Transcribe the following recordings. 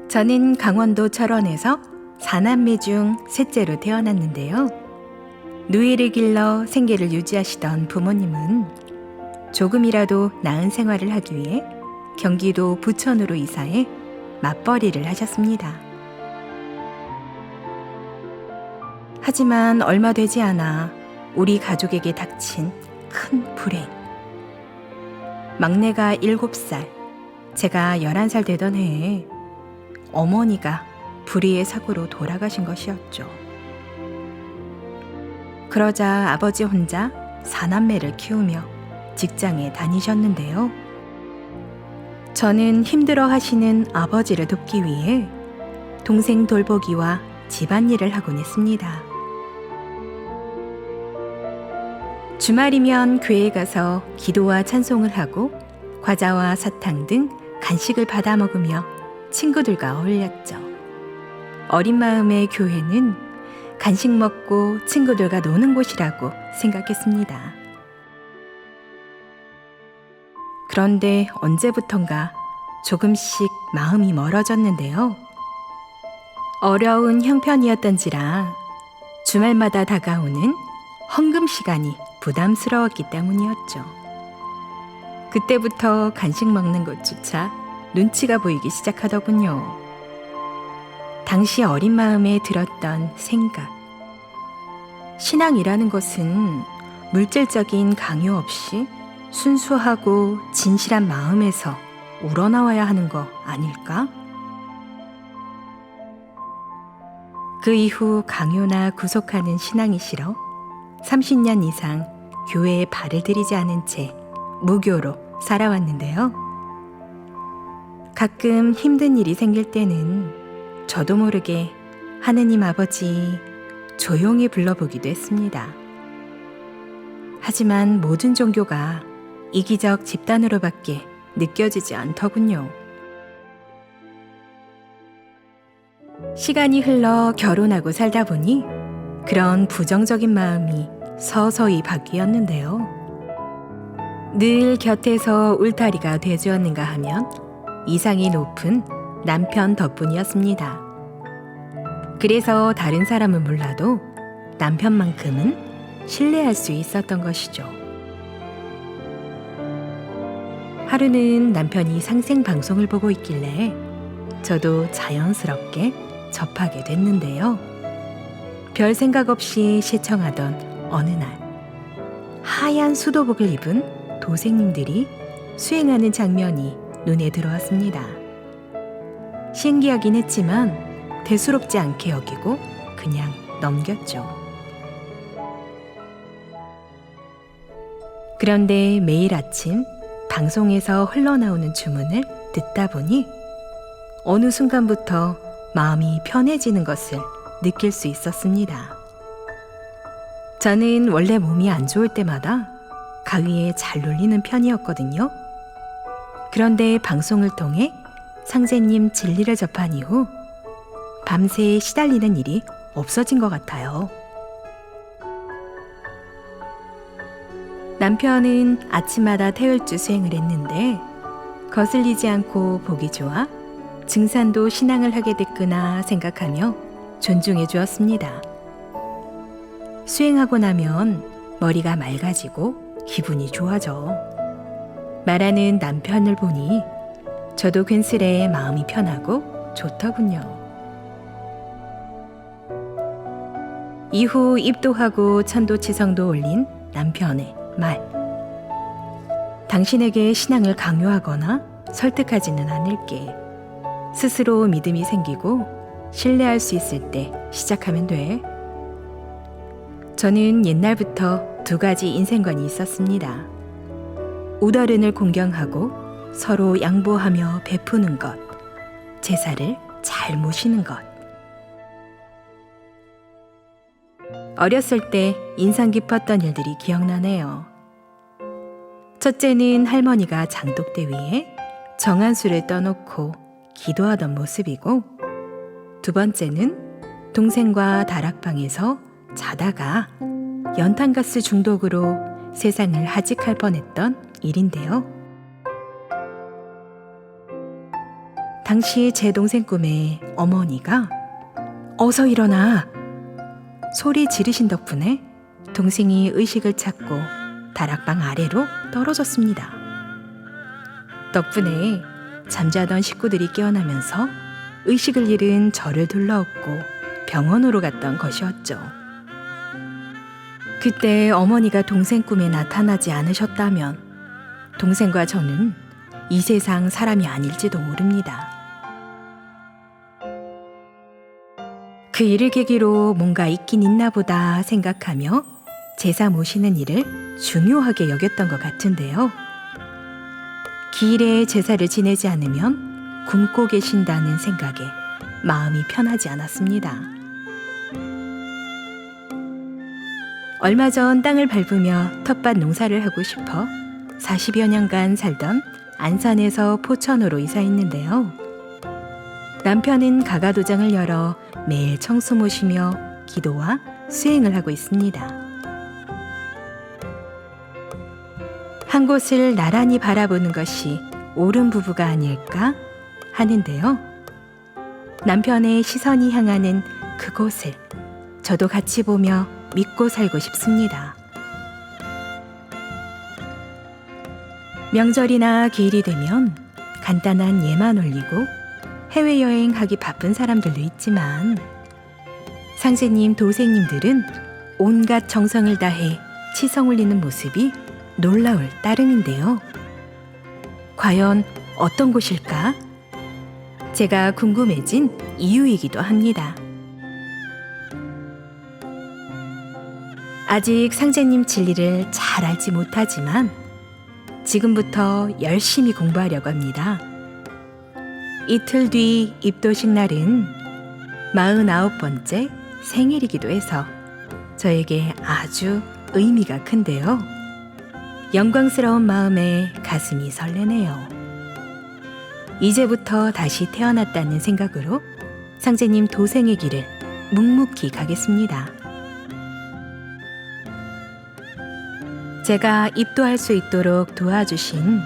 저는 강원도 철원에서 4남매 중 셋째로 태어났는데요. 누이를 길러 생계를 유지하시던 부모님은 조금이라도 나은 생활을 하기 위해 경기도 부천으로 이사해 맞벌이를 하셨습니다. 하지만 얼마 되지 않아 우리 가족에게 닥친 큰 불행. 막내가 7살, 제가 11살 되던 해에 어머니가 불의의 사고로 돌아가신 것이었죠. 그러자 아버지 혼자 4남매를 키우며 직장에 다니셨는데요. 저는 힘들어 하시는 아버지를 돕기 위해 동생 돌보기와 집안일을 하곤 했습니다. 주말이면 교회에 가서 기도와 찬송을 하고 과자와 사탕 등 간식을 받아 먹으며 친구들과 어울렸죠. 어린 마음의 교회는 간식 먹고 친구들과 노는 곳이라고 생각했습니다. 그런데 언제부턴가 조금씩 마음이 멀어졌는데요. 어려운 형편이었던지라 주말마다 다가오는 헌금 시간이 부담스러웠기 때문이었죠. 그때부터 간식 먹는 것조차 눈치가 보이기 시작하더군요. 당시 어린 마음에 들었던 생각. 신앙이라는 것은 물질적인 강요 없이 순수하고 진실한 마음에서 우러나와야 하는 거 아닐까? 그 이후 강요나 구속하는 신앙이 싫어 30년 이상 교회에 발을 들이지 않은 채 무교로 살아왔는데요. 가끔 힘든 일이 생길 때는 저도 모르게 하느님 아버지 조용히 불러보기도 했습니다. 하지만 모든 종교가 이기적 집단으로밖에 느껴지지 않더군요. 시간이 흘러 결혼하고 살다 보니 그런 부정적인 마음이 서서히 바뀌었는데요. 늘 곁에서 울타리가 되주었는가 하면 이상이 높은 남편 덕분이었습니다. 그래서 다른 사람은 몰라도 남편만큼은 신뢰할 수 있었던 것이죠. 하루는 남편이 상생 방송을 보고 있길래 저도 자연스럽게 접하게 됐는데요. 별 생각 없이 시청하던 어느 날 하얀 수도복을 입은 도생님들이 수행하는 장면이 눈에 들어왔습니다. 신기하긴 했지만 대수롭지 않게 여기고 그냥 넘겼죠. 그런데 매일 아침 방송에서 흘러나오는 주문을 듣다 보니 어느 순간부터 마음이 편해지는 것을 느낄 수 있었습니다. 저는 원래 몸이 안 좋을 때마다 가위에 잘 눌리는 편이었거든요. 그런데 방송을 통해 상제님 진리를 접한 이후 밤새 시달리는 일이 없어진 것 같아요. 남편은 아침마다 태울주 수행을 했는데 거슬리지 않고 보기 좋아 증산도 신앙을 하게 됐구나 생각하며 존중해 주었습니다. 수행하고 나면 머리가 맑아지고 기분이 좋아져. 말하는 남편을 보니 저도 괜스레 마음이 편하고 좋더군요. 이후 입도하고 천도치성도 올린 남편의 말. 당신에게 신앙을 강요하거나 설득하지는 않을게. 스스로 믿음이 생기고 신뢰할 수 있을 때 시작하면 돼. 저는 옛날부터 2가지 인생관이 있었습니다. 우더른을 공경하고 서로 양보하며 베푸는 것, 제사를 잘 모시는 것. 어렸을 때 인상 깊었던 일들이 기억나네요. 첫째는 할머니가 장독대 위에 정한수를 떠놓고 기도하던 모습이고, 2번째는 동생과 다락방에서 자다가 연탄가스 중독으로 세상을 하직할 뻔했던 일인데요. 당시 제 동생 꿈에 어머니가 어서 일어나 소리 지르신 덕분에 동생이 의식을 찾고 다락방 아래로 떨어졌습니다. 덕분에 잠자던 식구들이 깨어나면서 의식을 잃은 저를 둘러엎고 병원으로 갔던 것이었죠. 그때 어머니가 동생 꿈에 나타나지 않으셨다면 동생과 저는 이 세상 사람이 아닐지도 모릅니다. 그 일을 계기로 뭔가 있긴 있나 보다 생각하며 제사 모시는 일을 중요하게 여겼던 것 같은데요. 기일에 제사를 지내지 않으면 굶고 계신다는 생각에 마음이 편하지 않았습니다. 얼마 전 땅을 밟으며 텃밭 농사를 하고 싶어 40여 년간 살던 안산에서 포천으로 이사했는데요. 남편은 가가도장을 열어 매일 청소 모시며 기도와 수행을 하고 있습니다. 한 곳을 나란히 바라보는 것이 옳은 부부가 아닐까 하는데요. 남편의 시선이 향하는 그곳을 저도 같이 보며 믿고 살고 싶습니다. 명절이나 기일이 되면 간단한 예만 올리고 해외여행 가기 바쁜 사람들도 있지만 상제님, 도생님들은 온갖 정성을 다해 치성 올리는 모습이 놀라울 따름인데요. 과연 어떤 곳일까? 제가 궁금해진 이유이기도 합니다. 아직 상제님 진리를 잘 알지 못하지만 지금부터 열심히 공부하려고 합니다. 이틀 뒤 입도식 날은 49번째 생일이기도 해서 저에게 아주 의미가 큰데요. 영광스러운 마음에 가슴이 설레네요. 이제부터 다시 태어났다는 생각으로 상제님 도생의 길을 묵묵히 가겠습니다. 제가 입도할 수 있도록 도와주신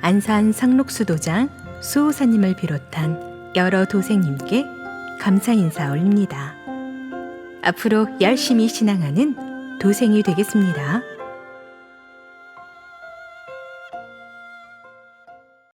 안산 상록수도장 수호사님을 비롯한 여러 도생님께 감사 인사 올립니다. 앞으로 열심히 신앙하는 도생이 되겠습니다.